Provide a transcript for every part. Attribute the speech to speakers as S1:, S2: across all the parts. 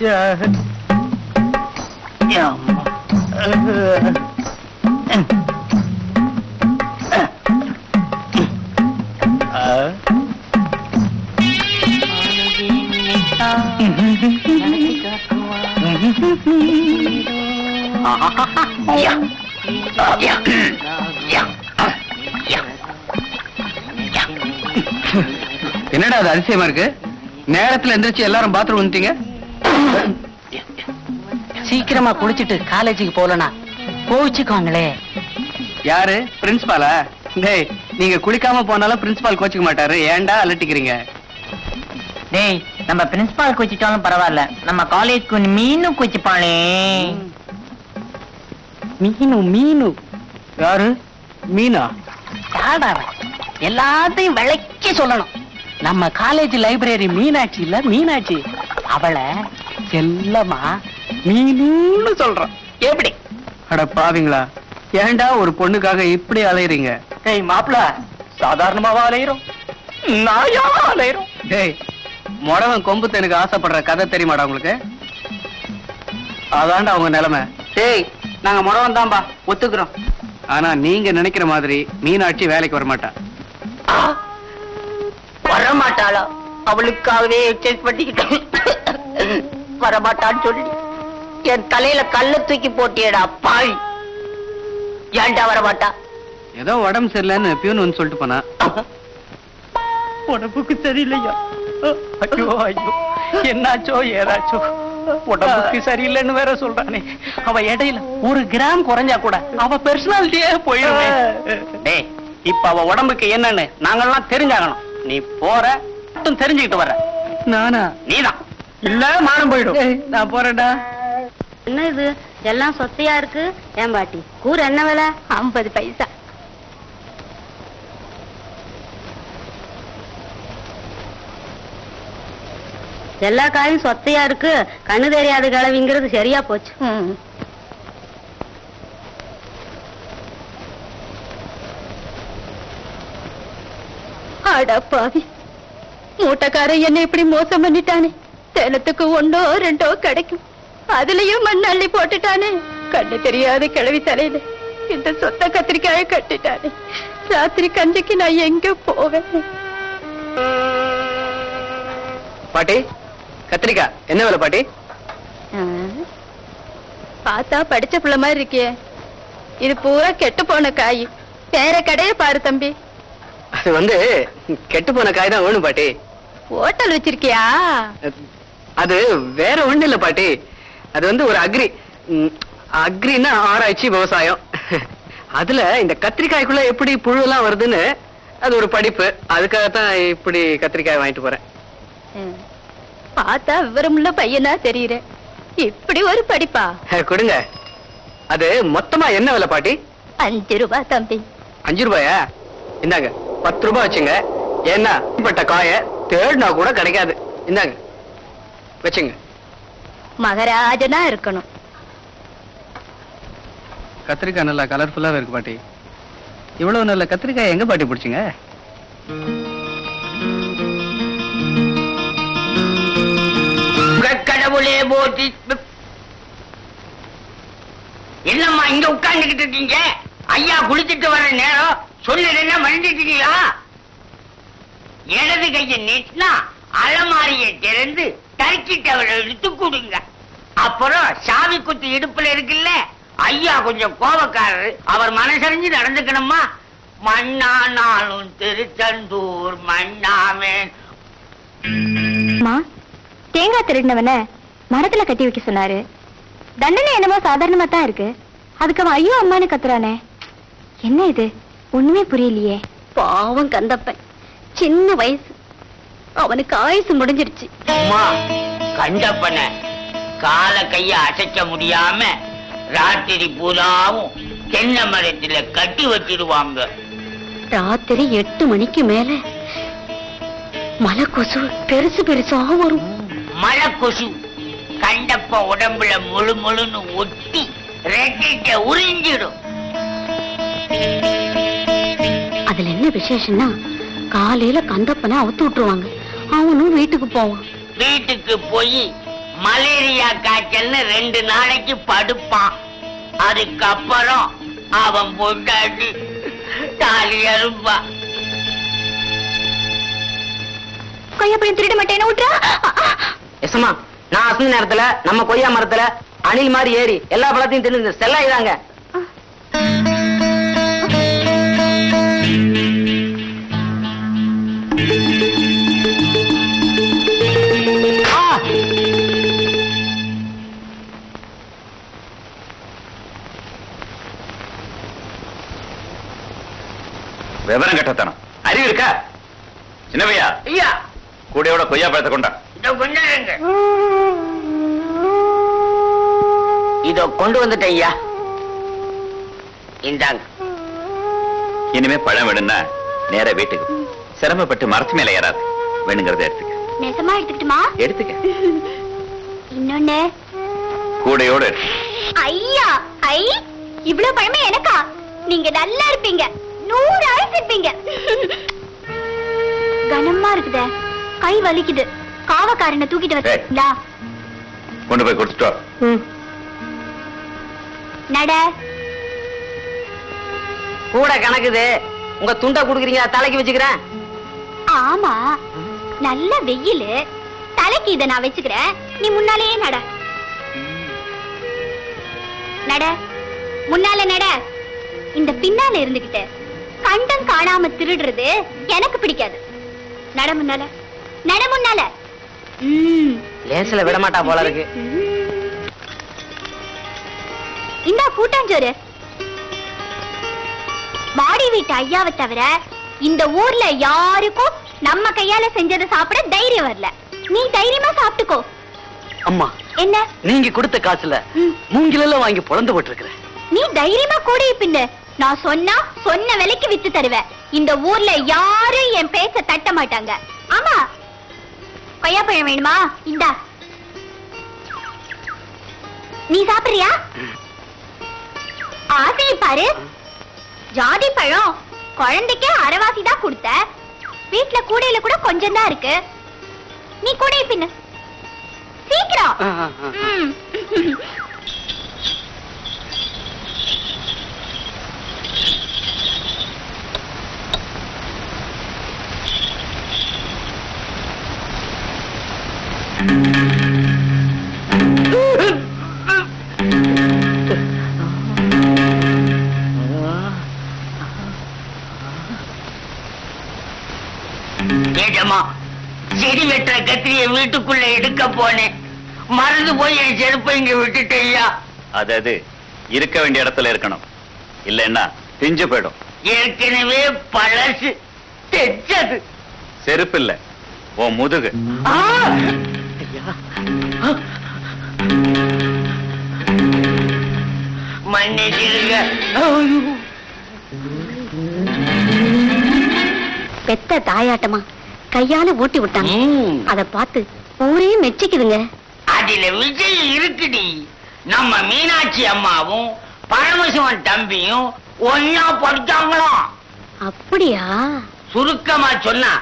S1: என்னடா அது அதிசயமா இருக்கு? நேரத்துல எந்திரிச்சு எல்லாரும் பாத்ரூம் வந்துட்டீங்க.
S2: சீக்கிரமா குளிச்சிட்டு காலேஜுக்கு போலனா கோவிச்சுக்குவாங்களே.
S1: யாரு? பிரின்சிபாலா? டேய், நீங்க குளிக்காம போனாலும் பிரின்சிபால் கோச்சிக்க மாட்டாரு. ஏன்டா அலட்டிக்கிறீங்க?
S2: டேய், நம்ம பிரின்சிபால் கோச்சிட்டாலும் பரவாயில்ல, நம்ம காலேஜ்க்கு மீனும் கோச்சிப்பாளே. மீனு
S1: யாரு? மீனா?
S2: எல்லாத்தையும் விளக்கி சொல்லணும். நம்ம காலேஜ் லைப்ரரி மீனாட்சி இல்ல, மீனாட்சி. அவளை செல்லமா மீனுன்னு சொல்றோம். எப்படி?
S1: அட பாவிங்களா, ஏன்டா ஒரு பொண்ணுக்காக இப்படி அலையறீங்க?
S2: டேய் மாப்பிள, சாதாரணமாவா அலையிறோம், நாயா அலையிறோம்.
S1: டேய், முடவன் கொம்பு தேனுக்கு ஆசைப்படுற கதை தெரியுமாடா உங்களுக்கு? அதான்டா அவங்க நிலைமை.
S2: டேய், நாங்க முடவன் தான்பா, ஒத்துக்கிறோம்.
S1: ஆனா நீங்க நினைக்கிற மாதிரி மீனாட்சி வேலைக்கு வரமாட்டா.
S2: வரமாட்டாளா? அவளுக்காகவே எக்ஸசைஸ் பண்ணிக்கிட்டேன். வரமாட்டான்னு சொல்லி என் தலையில கல்ல தூக்கி போட்டியடா பாவி. ஏன்டா வரமாட்டா?
S1: ஏதோ உடம்பு சரியில்லைன்னு பியூன் வந்து சொல்லிட்டு போனா.
S2: உடம்புக்கு சரியில்லையா? ஐயோ ஐயோ, என்னாச்சோ ஏதாச்சோ, உடம்புக்கு சரியில்லைன்னு வேற சொல்றானே. அவ இடையில 1 கிராம் குறைஞ்சா கூட அவ பெர்சனாலிட்டியே போயிடுமே. டேய், இப்ப அவ உடம்புக்கு என்னன்னு நாங்கெல்லாம் தெரிஞ்சாகணும். நீ போற மட்டும் தெரிஞ்சுக்கிட்டு வர்ற.
S1: நானா?
S2: நீதான். இல்ல மானம் போயிடும்.
S1: நான் போறேன்டா.
S3: என்ன இது எல்லாம் சொத்தையா இருக்கு? ஏன் பாட்டி, கூறு என்ன விலை? 50 பைசா. எல்லா காயும் சொத்தையா இருக்கு, கண்ணு தெரியாத கிளவிங்கிறது சரியா போச்சு. அடப்பாவி, மூட்டைக்காரன் என்ன இப்படி மோசம் பண்ணிட்டானே. தினத்துக்கு 1ஓ 2ஓ கிடைக்கும், அதுலயும் மண் அள்ளி போட்டுட்டானே. கண்ணு தெரியாத கிளவி தலையில இந்த சொத்த கத்திரிக்காய கட்டிட்டானே. ராத்திரி கஞ்சிக்கு நான் எங்க போவேன்?
S1: பாட்டி, கத்திரிக்காய் என்ன வேலை பாட்டி?
S3: பார்த்தா படிச்ச பிள்ளை மாதிரி இருக்கியே, இது பூரா கெட்டு போன காய். வேற கடையை பாரு தம்பி.
S1: அது வந்து கெட்டு போன காய் தான் வேணும் பாட்டி.
S3: ஹோட்டல் வச்சிருக்கியா?
S1: அது வேற ஒண்ணு இல்ல பாட்டி, அது வந்து ஒரு அக்ரின்னா ஆராய்ச்சி விவசாயம். அதுல இந்த கத்திரிக்காய்க்குள்ள எப்படி புழு எல்லாம் வருதுன்னு அது ஒரு படிப்பு. அதுக்காகத்தான் இப்படி கத்திரிக்காய் வாங்கிட்டு போறேன்.
S3: பார்த்தா விவரமுள்ள பையனா தெரியுற, இப்படி ஒரு படிப்பா?
S1: கொடுங்க. அது மொத்தமா என்ன விலை பாட்டி?
S3: 5 ரூபாய் தம்பி.
S1: 5 ரூபாயா? இந்தாங்க 10 ரூபாய் வச்சுங்க. ஏன்னா பட்ட காய தேடினா கூட கிடைக்காது. இந்தாங்க வச்சுங்க.
S3: மகராஜனா இருக்கணும்.
S1: கத்திரிக்காய் நல்லா கலர்ஃபுல்லாவே இருக்கு பாட்டி. இவ்வளவு நல்ல கத்திரிக்காய் எங்க பாட்டி பிடிச்சிங்க?
S2: கடவுளே போட்டி. என்னம்மா இங்க உட்கார்ந்துகிட்டு இருக்கீங்க? ஐயா குளிச்சுட்டு வர நேரம் சொல்லுறேன்னா மறந்துட்டீங்களா? இடது கையை நீட்டினா அலமாரியை திறந்து தரிக்கிட்டவரை எடுத்து கொடுங்க. அப்புறம் சாவி குத்து இடுப்புல இருக்குல்ல, ஐயா கொஞ்சம் கோபக்காரரு, அவர் மனசறிஞ்சு நடந்துக்கணுமா. மண்ணானாலும் திருச்செந்தூர் மண்ணாமே.
S3: தேங்காய் திருடினவன மரத்துல கட்டி வைக்க சொன்னாரு. தண்டனை என்னமோ சாதாரணமா தான் இருக்கு, அதுக்கு அவன் ஐயோ அம்மானு கத்துறானே. என்ன இது ஒண்ணுமே புரியலையே. பாவம் கந்தப்பன், சின்ன வயசு, அவனுக்கு ஆயுசு முடிஞ்சிருச்சு.
S2: கண்டப்பன கால கைய அசைக்க முடியாம ராத்திரி பூராவும் தென்னை மரத்துல கட்டி வச்சிடுவாங்க.
S3: ராத்திரி 8 மணிக்கு மேல மலை கொசு பெருசு பெருசா வரும்.
S2: மலை கொசு கண்டப்ப உடம்புல முழு முழுன்னு ஒட்டி ரெக்கைட்ட உறிஞ்சிடும்.
S3: அதுல என்ன விசேஷம்னா, காலையில கந்தப்பனை அவுத்து விட்டுருவாங்க, அவனும் வீட்டுக்கு போவான்.
S2: வீட்டுக்கு போய்
S4: மலேரியா காய்ச்சல்னு 2 நாளைக்கு படுப்பான். அதுக்கப்புறம் அவன் பொண்டாட்டி தாலியா இருப்பா.
S3: கொய்யாப்பழம் திருட மாட்டேன்னு விட்டுறா.
S1: எஸ்மா, நான் அசந்த நேரத்துல நம்ம கொய்யா மரத்துல அணில் மாதிரி ஏறி எல்லா பழத்தையும் தின்னு செல்லாயிதாங்க.
S5: விவரம் கட்டத்தனம் அறிவு இருக்கா? சின்னவையா,
S4: ஐயா,
S5: கூடையோட கொய்யா பழத்தை கொண்டா.
S4: இதோ கொண்டாடுங்க.
S1: இதோ கொண்டு வந்துட்டேன் ஐயா.
S4: இந்தாங்க.
S5: இனிமே பழம் வேணும்னா நேரா வீட்டுக்கு சிரமப்பட்டு மரத்து மேல ஏறாது. வேணுங்கிறத எடுத்துக்க.
S3: நெசமா எடுத்துக்கிட்டுமா?
S5: எடுத்துக்க.
S3: இன்னொன்னு
S5: கூடையோட எடுத்து.
S3: ஐயா, ஐ இவ்வளவு பழமே எனக்கா? நீங்க நல்லா இருப்பீங்க, 100 ஆயிரம் இருப்பீங்க. கனமா இருக்குதே, கை வலிக்குது. காவக்காரனை தூக்கிட்டு வந்தா
S5: கொண்டு போய் கொடுத்துட்டு வா.
S3: நட.
S1: கூட கணக்குது. உங்க துண்டை குடுக்குறீங்க, தலைக்கு வச்சுக்கிறேன்.
S3: ஆமா, நல்ல வெயிலு, தலைக்கு இத நான் வச்சுக்கிறேன். நீ முன்னாலேயே நட. நட, முன்னால நட. இந்த பின்னால இருந்துகிட்டு கண்டம் காணாம திருடுறது எனக்கு பிடிக்காது. நட முன்னால, நட முன்னால.
S1: லேசில விட மாட்டா போல இருக்கு.
S3: இந்த கூட்டாஞ்சோறு மாடி வீட்டு ஐயாவை தவிர இந்த ஊர்ல யாருக்கும் நம்ம கையால செஞ்சதை சாப்பிட தைரியம் வரல. நீ தைரியமா சாப்பிட்டுக்கோ.
S1: அம்மா,
S3: என்ன?
S1: நீங்க கொடுத்த காசுல மூங்கிலெல்லாம் வாங்கி பொழந்து போட்டுருக்கிறேன்.
S3: நீ தைரியமா கூடைய பின்னு. நான் சொன்னா சொன்ன விலைக்கு வித்து தருவேன். இந்த ஊர்ல யாரும் என் பேச்ச தட்ட மாட்டாங்க. ஆமா, கொய்யாப்பழம் வேணுமா? இந்தா. நீ சாப்பிடுறியா? ஆசையை பாரு. ஜாதி பழம் குழந்தைக்கே அரைவாசி தான் கொடுத்த. வீட்டுல கூடையில கூட கொஞ்சம் தான் இருக்கு. நீ கூடைய பின்னு சீக்கிரம்.
S4: செடி வெட்டுற கத்திரிய வீட்டுக்குள்ள எடுக்க போனேன். மறந்து போய் என் செருப்பை இங்க விட்டுட்டேயா.
S5: அது இருக்க வேண்டிய இடத்துல இருக்கணும், இல்லைன்னா பிஞ்சு போயிடும்.
S4: ஏற்கனவே பழசு, தெச்சது.
S5: செருப்பு இல்ல, உன் முதுகு.
S4: மன்னிச்சிருங்க.
S3: பெத்த தாயாட்டமா கையால ஊட்டி விட்டாங்க. அத பார்த்து ஊரே மெச்சிக்குதுங்க.
S4: அதுல விஜய் இருக்குடி. நம்ம மீனாட்சி அம்மாவும் பரமசிவன் தம்பியும் ஒன்னா படிச்சாங்களாம்.
S3: அப்படியா?
S4: சுருக்கமா சொன்னா,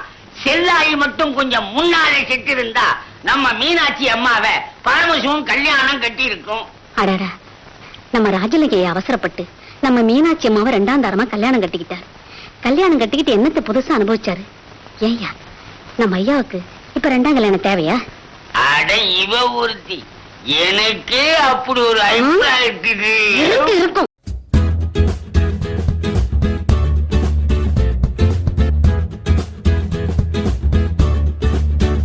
S4: செல்லாயி மட்டும் கொஞ்சம் முன்னாலே செத்து இருந்தா நம்ம மீனாட்சி அம்மாவை பரமசிவன் கல்யாணம் கட்டி இருக்கும்.
S3: அடடா, நம்ம ராஜலிங்கையை அவசரப்பட்டு நம்ம மீனாட்சி அம்மாவை 2ஆம் தரமா கல்யாணம் கட்டிக்கிட்டாரு. கல்யாணம் கட்டிக்கிட்டு என்னத்தை புதுசா அனுபவிச்சாரு? ஏய்யா, நம்ம ஐயாவுக்கு இப்ப 2ஆம் கல்யாணம் தேவையா?
S4: அட இவ ஒருத்தி, எனக்கே அப்படி ஒரு அபிப்பிராயம்
S3: இருக்கும்.